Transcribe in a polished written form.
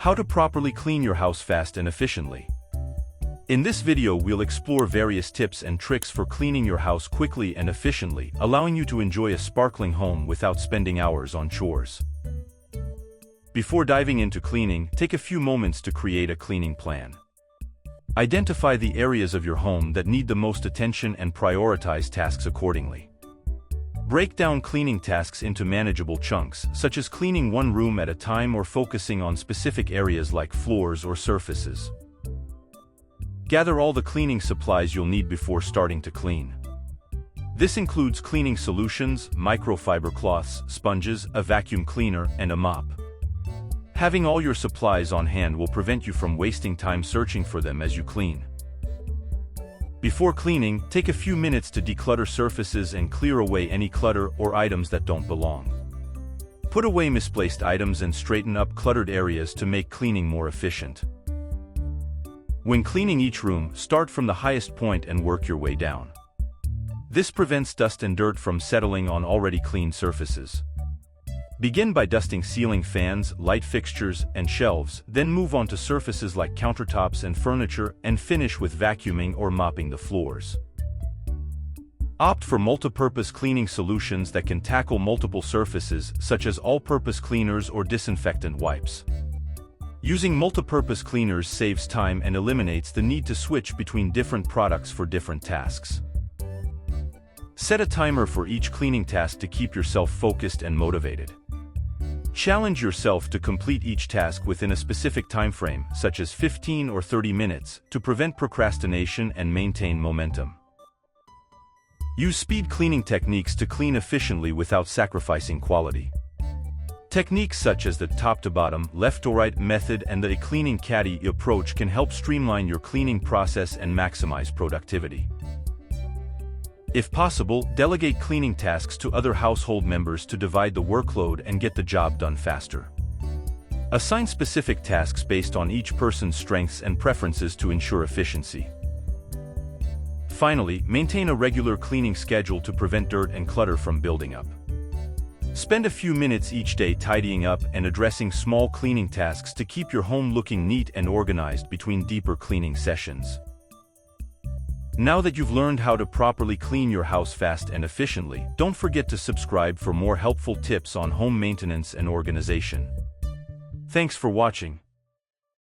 How to properly clean your house fast and efficiently. In this video, we'll explore various tips and tricks for cleaning your house quickly and efficiently, allowing you to enjoy a sparkling home without spending hours on chores. Before diving into cleaning, take a few moments to create a cleaning plan. Identify the areas of your home that need the most attention and prioritize tasks accordingly. Break down cleaning tasks into manageable chunks, such as cleaning one room at a time or focusing on specific areas like floors or surfaces. Gather all the cleaning supplies you'll need before starting to clean. This includes cleaning solutions, microfiber cloths, sponges, a vacuum cleaner, and a mop. Having all your supplies on hand will prevent you from wasting time searching for them as you clean. Before cleaning, take a few minutes to declutter surfaces and clear away any clutter or items that don't belong. Put away misplaced items and straighten up cluttered areas to make cleaning more efficient. When cleaning each room, start from the highest point and work your way down. This prevents dust and dirt from settling on already clean surfaces. Begin by dusting ceiling fans, light fixtures, and shelves, then move on to surfaces like countertops and furniture, and finish with vacuuming or mopping the floors. Opt for multipurpose cleaning solutions that can tackle multiple surfaces, such as all-purpose cleaners or disinfectant wipes. Using multipurpose cleaners saves time and eliminates the need to switch between different products for different tasks. Set a timer for each cleaning task to keep yourself focused and motivated. Challenge yourself to complete each task within a specific time frame, such as 15 or 30 minutes, to prevent procrastination and maintain momentum. Use speed cleaning techniques to clean efficiently without sacrificing quality. Techniques such as the top-to-bottom, left-to-right method and the cleaning caddy approach can help streamline your cleaning process and maximize productivity. If possible, delegate cleaning tasks to other household members to divide the workload and get the job done faster. Assign specific tasks based on each person's strengths and preferences to ensure efficiency. Finally, maintain a regular cleaning schedule to prevent dirt and clutter from building up. Spend a few minutes each day tidying up and addressing small cleaning tasks to keep your home looking neat and organized between deeper cleaning sessions. Now that you've learned how to properly clean your house fast and efficiently, don't forget to subscribe for more helpful tips on home maintenance and organization. Thanks for watching.